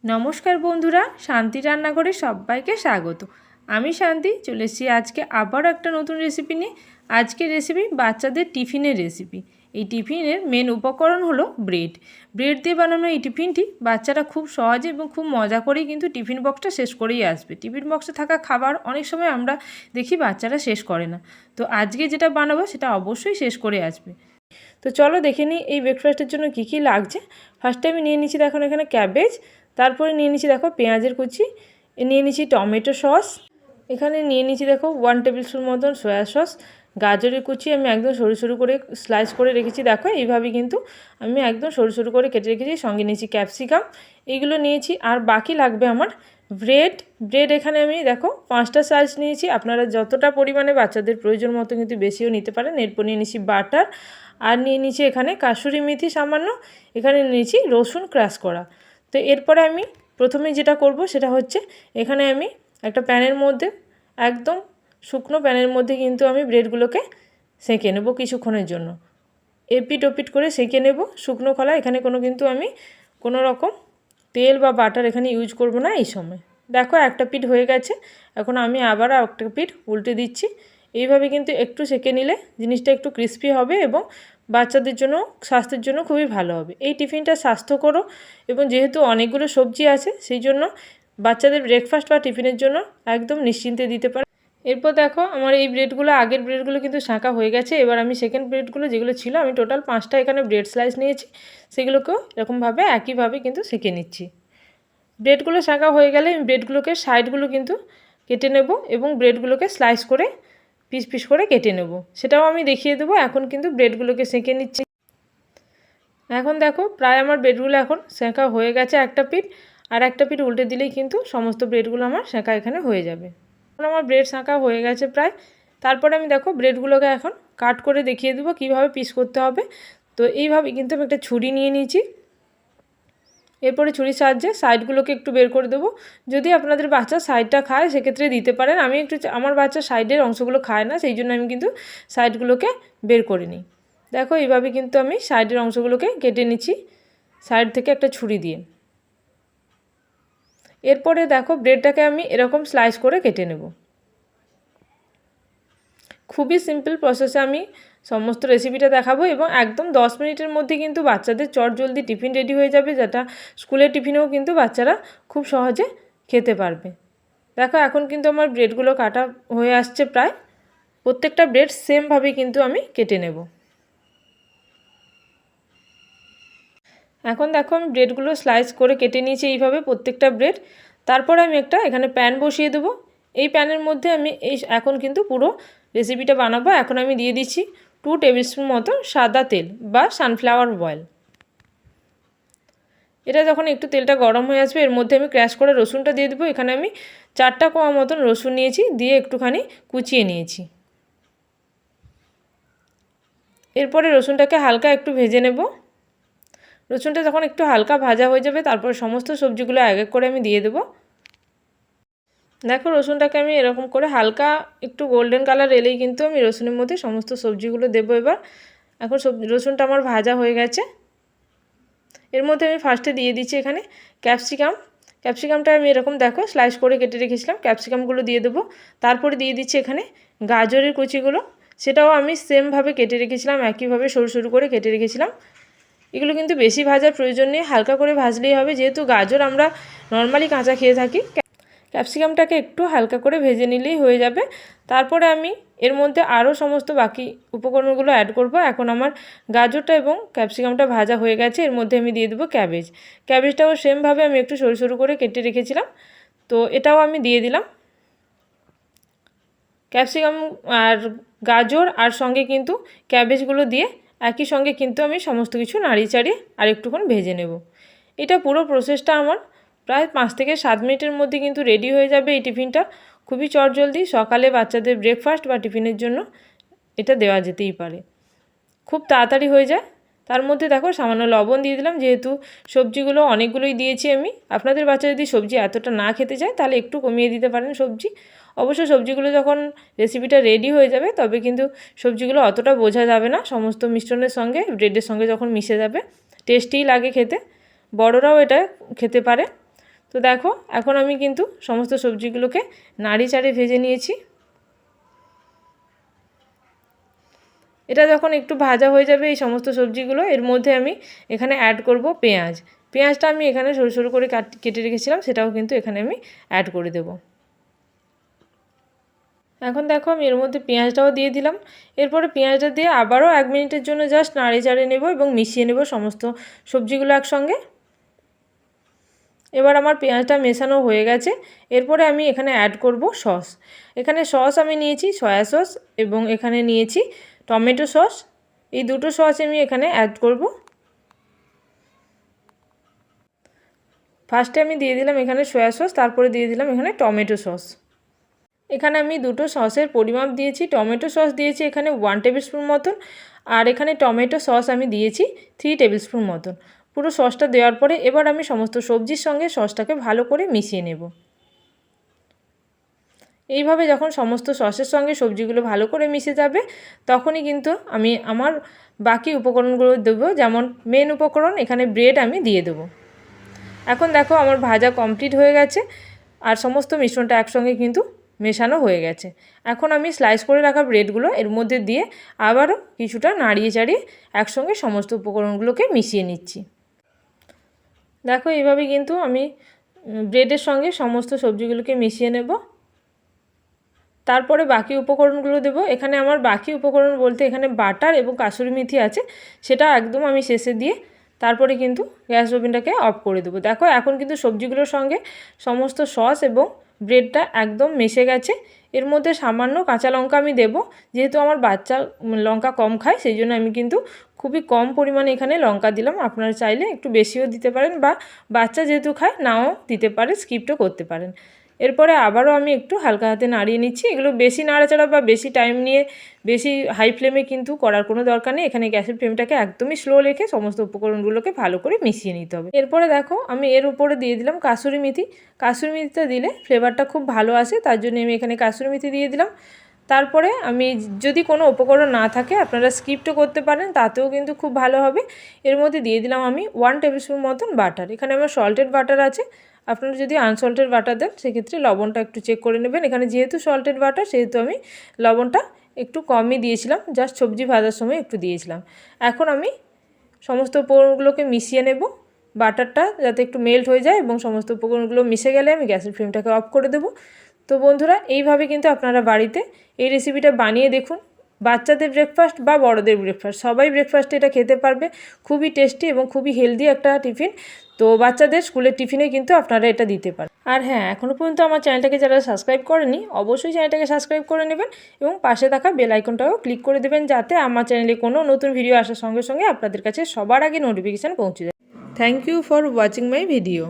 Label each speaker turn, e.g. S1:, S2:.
S1: নমস্কার বন্ধুরা, শান্তি রান্নাঘরে সবাইকে স্বাগত। আমি শান্তি চলে এসেছি আজকে আবারও একটা নতুন রেসিপি নিয়ে। আজকের রেসিপি বাচ্চাদের টিফিনের রেসিপি। এই টিফিনের মেন উপকরণ হলো ব্রেড। ব্রেড দিয়ে বানানো এই টিফিনটি বাচ্চারা খুব সহজে এবং খুব মজা করেই কিন্তু টিফিন বক্সটা শেষ করেই আসবে। টিফিন বক্সে থাকা খাবার অনেক সময় আমরা দেখি বাচ্চারা শেষ করে না, তো আজকে যেটা বানাবো সেটা অবশ্যই শেষ করে আসবে। তো চলো দেখে নিই এই ব্রেকফাস্টের জন্য কী কী লাগছে। ফার্স্টে আমি নিয়ে নিচ্ছি দেখুন এখানে ক্যাবেজ, তারপরে নিয়ে নিচ্ছি দেখো পেঁয়াজের কুচি, নিয়ে নিচ্ছি টমেটো সস, এখানে নিয়ে নিচ্ছি দেখো 1 টেবিল স্পুন মতন সয়া সস, গাজরের কুচি আমি একদম সরু সরু করে স্লাইস করে রেখেছি, দেখো এইভাবেই কিন্তু আমি একদম সরু সরু করে কেটে রেখেছি। সঙ্গে নিয়েছি ক্যাপসিকাম, এইগুলো নিয়েছি। আর বাকি লাগবে আমার ব্রেড এখানে আমি দেখো 5টা সাইজ নিয়েছি। আপনারা যতটা পরিমাণে বাচ্চাদের প্রয়োজন মতো কিন্তু বেশিও নিতে পারেন। এরপর নিয়ে নিয়েছি বাটার, আর নিয়ে নিয়েছি এখানে কাসুরি মেথি সামান্য, এখানে নিয়েছি রসুন ক্রাশ করা। তো এরপরে আমি প্রথমে যেটা করব সেটা হচ্ছে এখানে আমি একটা প্যানের মধ্যে একদম শুকনো প্যানের মধ্যে কিন্তু আমি ব্রেডগুলোকে সেঁকে নেব কিছুক্ষণের জন্য। এপিট ওপিট করে সেঁকে নেব শুকনো খোলা। এখানে কিন্তু আমি কোনো রকম তেল বা বাটার এখানে ইউজ করব না এই সময়। দেখো একটা পিঠ হয়ে গেছে, এখন আমি আবার একটা পিঠ উল্টে দিচ্ছি। এইভাবে কিন্তু একটু সেঁকে নিলে জিনিসটা একটু ক্রিস্পি হবে এবং বাচ্চাদের জন্য স্বাস্থ্যের জন্য খুবই ভালো হবে। এই টিফিনটা স্বাস্থ্যকরও এবং যেহেতু অনেকগুলো সবজি আছে সেই জন্য বাচ্চাদের ব্রেকফাস্ট বা টিফিনের জন্য একদম নিশ্চিন্তে দিতে পারে। এরপর দেখো আমার এই ব্রেডগুলো, আগের ব্রেডগুলো কিন্তু শাঁকা হয়ে গেছে। এবার আমি সেকেন্ড ব্রেডগুলো যেগুলো ছিল, আমি টোটাল 5টা এখানে ব্রেড স্লাইস নিয়েছি, সেগুলোকেও এরকমভাবে একইভাবে কিন্তু সেঁকে নিচ্ছি। ব্রেডগুলো শাঁকা হয়ে গেলে আমি ব্রেডগুলোকে সাইডগুলো কিন্তু কেটে নেব এবং ব্রেডগুলোকে স্লাইস করে পিস পিস করে কেটে নেব, সেটাও আমি দেখিয়ে দেবো। এখন কিন্তু ব্রেডগুলোকে সেঁকে নিচ্ছি। এখন দেখো প্রায় আমার ব্রেডগুলো এখন সেঁকা হয়ে গেছে একটা পিঠ, আর একটা পিঠ উল্টে দিলেই কিন্তু সমস্ত ব্রেডগুলো আমার সেঁকা এখানে হয়ে যাবে। এখন আমার ব্রেড সেঁকা হয়ে গেছে প্রায়। তারপরে আমি দেখো ব্রেডগুলোকে এখন কাট করে দেখিয়ে দেবো কীভাবে পিস করতে হবে। তো এইভাবে কিন্তু আমি একটা ছুরি নিয়ে নিয়েছি। এরপরে ছুরির সাহায্যে সাইডগুলোকে একটু বের করে দেবো। যদি আপনাদের বাচ্চা সাইডটা খায় সেক্ষেত্রে দিতে পারেন। আমি একটু, আমার বাচ্চা সাইডের অংশগুলো খায় না, সেই জন্য আমি কিন্তু সাইডগুলোকে বের করে নিই। দেখো এইভাবে কিন্তু আমি সাইডের অংশগুলোকে কেটে নিচ্ছি সাইড থেকে একটা ছুরি দিয়ে। এরপরে দেখো ব্রেডটাকে আমি এরকম স্লাইস করে কেটে নেব। খুবই সিম্পল প্রসেসে আমি সমস্ত রেসিপিটা দেখাবো এবং একদম 10 মিনিটের মধ্যে কিন্তু বাচ্চাদের চটজলদি টিফিন রেডি হয়ে যাবে, যেটা স্কুলের টিফিনেও কিন্তু বাচ্চারা খুব সহজে খেতে পারবে। দেখো এখন কিন্তু আমার ব্রেডগুলো কাটা হয়ে আসছে প্রায়। প্রত্যেকটা ব্রেড সেমভাবে কিন্তু আমি কেটে নেব। এখন দেখো আমি ব্রেডগুলো স্লাইস করে কেটে নিয়েছি এইভাবে প্রত্যেকটা ব্রেড। তারপরে আমি একটা এখানে প্যান বসিয়ে দেবো। এই প্যানের মধ্যে আমি এখন কিন্তু পুরো রেসিপিটা বানাবো। এখন আমি দিয়ে দিচ্ছি 2 টেবিল স্পুন মতো সাদা তেল বা সানফ্লাওয়ার অয়েল। এটা যখন একটু তেলটা গরম হয়ে আসবে এর মধ্যে আমি ক্র্যাশ করে রসুনটা দিয়ে দেবো। এখানে আমি 4টা কোয়া মতন রসুন নিয়েছি, দিয়ে একটুখানি কুচিয়ে নিয়েছি। এরপরে রসুনটাকে হালকা একটু ভেজে নেব। রসুনটা যখন একটু হালকা ভাজা হয়ে যাবে তারপর সমস্ত সবজিগুলো এক এক করে আমি দিয়ে দেবো। দেখো রসুনটাকে আমি এরকম করে হালকা একটু গোল্ডেন কালার এলেই কিন্তু আমি রসুনের মধ্যে সমস্ত সবজিগুলো দেবো। এবার এখন রসুনটা আমার ভাজা হয়ে গেছে। এর মধ্যে আমি ফার্স্টে দিয়ে দিচ্ছি এখানে ক্যাপসিকামটা আমি এরকম দেখো স্লাইস করে কেটে রেখেছিলাম, ক্যাপসিকামগুলো দিয়ে দেবো। তারপরে দিয়ে দিচ্ছি এখানে গাজরের কুচিগুলো, সেটাও আমি সেমভাবে কেটে রেখেছিলাম, একইভাবে সরু সরু করে কেটে রেখেছিলাম। এগুলো কিন্তু বেশি ভাজার প্রয়োজন নেই, হালকা করে ভাজলেই হবে, যেহেতু গাজর আমরা নর্মালি কাঁচা খেয়ে থাকি। ক্যাপসিকামটাকে একটু হালকা করে ভেজে নিলেই হয়ে যাবে। তারপরে আমি এর মধ্যে আরও সমস্ত বাকি উপকরণগুলো অ্যাড করব। এখন আমার গাজরটা এবং ক্যাপসিকামটা ভাজা হয়ে গেছে, এর মধ্যে আমি দিয়ে দেবো ক্যাবেজটাও সেমভাবে আমি একটু সরু সরু করে কেটে রেখেছিলাম, তো এটাও আমি দিয়ে দিলাম। ক্যাপসিকাম আর গাজর আর সঙ্গে কিন্তু ক্যাবেজগুলো দিয়ে একই সঙ্গে কিন্তু আমি সমস্ত কিছু নাড়িয়ে চাড়িয়ে আর একটুক্ষণ ভেজে নেব। এটা পুরো প্রসেসটা আমার প্রায় 5 থেকে 7 মিনিটের মধ্যে কিন্তু রেডি হয়ে যাবে। এই টিফিনটা খুবই চটজলদি সকালে বাচ্চাদের ব্রেকফাস্ট বা টিফিনের জন্য এটা দেওয়া যেতেই পারে, খুব তাড়াতাড়ি হয়ে যায়। তার মধ্যে দেখো সামান্য লবণ দিয়ে দিলাম, যেহেতু সবজিগুলো অনেকগুলোই দিয়েছি আমি। আপনাদের বাচ্চা যদি সবজি এতটা না খেতে চায় তাহলে একটু কমিয়ে দিতে পারেন সবজি। অবশ্য সবজিগুলো যখন রেসিপিটা রেডি হয়ে যাবে তবে কিন্তু সবজিগুলো অতটা বোঝা যাবে না, সমস্ত মিশ্রণের সঙ্গে ব্রেডের সঙ্গে যখন মিশে যাবে টেস্টিই লাগে খেতে, বড়রাও এটা খেতে পারে। তো দেখো এখন আমি কিন্তু সমস্ত সবজিগুলোকে নাড়ি চাড়ে ভেজে নিয়েছি। এটা যখন একটু ভাজা হয়ে যাবে এই সমস্ত সবজিগুলো, এর মধ্যে আমি এখানে অ্যাড করব পেঁয়াজ। পেঁয়াজটা আমি এখানে সরু সরু করে কেটে রেখেছিলাম, সেটাও কিন্তু এখানে আমি অ্যাড করে দেব। এখন দেখো আমি এর মধ্যে পেঁয়াজটাও দিয়ে দিলাম। এরপরে পেঁয়াজটা দিয়ে আবারও 1 মিনিটের জন্য জাস্ট নাড়ে চাড়ে নেব এবং মিশিয়ে নেব সমস্ত সবজিগুলো একসঙ্গে। এবার আমার পেঁয়াজটা মেশানো হয়ে গেছে। এরপরে আমি এখানে অ্যাড করব সস। এখানে সস আমি নিয়েছি সয়া সস এবং এখানে নিয়েছি টমেটো সস। এই দুটো সস আমি এখানে অ্যাড করব। ফার্স্টে আমি দিয়ে দিলাম এখানে সয়া সস, তারপরে দিয়ে দিলাম এখানে টমেটো সস। এখানে আমি দুটো সসের পরিমাপ দিয়েছি। টমেটো সস দিয়েছি এখানে 1 টেবিল স্পুন মতন, আর এখানে টমেটো সস আমি দিয়েছি 3 টেবিল স্পুন মতন। পুরো সসটা দেওয়ার পরে এবার আমি সমস্ত সবজির সঙ্গে সসটাকে ভালো করে মিশিয়ে নেব। এইভাবে যখন সমস্ত সসের সঙ্গে সবজিগুলো ভালো করে মিশে যাবে তখনই কিন্তু আমি আমার বাকি উপকরণগুলো দেবো। যেমন মেন উপকরণ এখানে ব্রেড আমি দিয়ে দেবো। এখন দেখো আমার ভাজা কমপ্লিট হয়ে গেছে আর সমস্ত মিশ্রণটা একসঙ্গে কিন্তু মেশানো হয়ে গেছে। এখন আমি স্লাইস করে রাখা ব্রেডগুলো এর মধ্যে দিয়ে আবারও কিছুটা নাড়িয়ে চাড়িয়ে একসঙ্গে সমস্ত উপকরণগুলোকে মিশিয়ে নিচ্ছি। দেখো এইভাবে কিন্তু আমি ব্রেডের সঙ্গে সমস্ত সবজিগুলোকে মিশিয়ে নেব। তারপরে বাকি উপকরণগুলো দেব। এখানে আমার বাকি উপকরণ বলতে এখানে বাটার এবং কাসুরি মেথি আছে, সেটা একদম আমি শেষে দিয়ে তারপরে কিন্তু গ্যাস ওভেনটাকে অফ করে দেবো। দেখো এখন কিন্তু সবজিগুলোর সঙ্গে সমস্ত সস এবং ব্রেডটা একদম মিশে গেছে। এর মধ্যে সামান্য কাঁচা লঙ্কা আমি দেবো, যেহেতু আমার বাচ্চা লঙ্কা কম খায় সেই জন্য আমি কিন্তু খুবই কম পরিমাণে এখানে লঙ্কা দিলাম। আপনারা চাইলে একটু বেশিও দিতে পারেন বা বাচ্চা যেহেতু খায় নাও দিতে পারে, স্কিপও করতে পারেন। এরপরে আবারও আমি একটু হালকা হাতে নাড়িয়ে নিচ্ছি। এগুলো বেশি নাড়াচাড়া বা বেশি টাইম নিয়ে বেশি হাই ফ্লেমে কিন্তু করার কোনো দরকার নেই। এখানে গ্যাসের ফ্লেমটাকে একদমই স্লো রেখে সমস্ত উপকরণগুলোকে ভালো করে মিশিয়ে নিতে হবে। এরপরে দেখো আমি এর উপরে দিয়ে দিলাম কাসুরি মেথি। কাসুরি মেথিটা দিলে ফ্লেভারটা খুব ভালো আসে, তার জন্য আমি এখানে কাসুরি মেথি দিয়ে দিলাম। তারপরে আমি যদি কোনো উপকরণ না থাকে আপনারা স্কিপও করতে পারেন, তাতেও কিন্তু খুব ভালো হবে। এর মধ্যে দিয়ে দিলাম আমি 1 টেবিল স্পুন মতন বাটার। এখানে আমার সল্টেড বাটার আছে, আপনারা যদি আনসল্টেড বাটার দেন সেক্ষেত্রে লবণটা একটু চেক করে নেবেন। এখানে যেহেতু সল্টেড বাটার সেহেতু আমি লবণটা একটু কমই দিয়েছিলাম, জাস্ট সবজি ভাজার সময় একটু দিয়েছিলাম। এখন আমি সমস্ত উপকরণগুলোকে মিশিয়ে নেব, বাটারটা যাতে একটু মেল্ট হয়ে যায় এবং সমস্ত উপকরণগুলো মিশে গেলে আমি গ্যাসের ফ্লেমটাকে অফ করে দেবো। তো বন্ধুরা এইভাবে কিন্তু আপনারা বাড়িতে এই রেসিপিটা বানিয়ে দেখুন। বাচ্চাদের ব্রেকফাস্ট বা বড়দের ব্রেকফাস্ট সবাই ব্রেকফাস্টে এটা খেতে পারবে। খুবই টেস্টি এবং খুবই হেলদি একটা টিফিন। তো বাচ্চাদের স্কুলের টিফিনে কিন্তু আপনারা এটা দিতে পারেন। আর হ্যাঁ, এখনও পর্যন্ত আমার চ্যানেলটাকে যারা সাবস্ক্রাইব করেনি অবশ্যই চ্যানেলটাকে সাবস্ক্রাইব করে নেবেন এবং পাশে থাকা বেল আইকনটাও ক্লিক করে দেবেন, যাতে আমার চ্যানেলে কোনো নতুন ভিডিও আসার সঙ্গে সঙ্গে আপনাদের কাছে সবার আগে নোটিফিকেশান পৌঁছে যায়। Thank you for watching my video.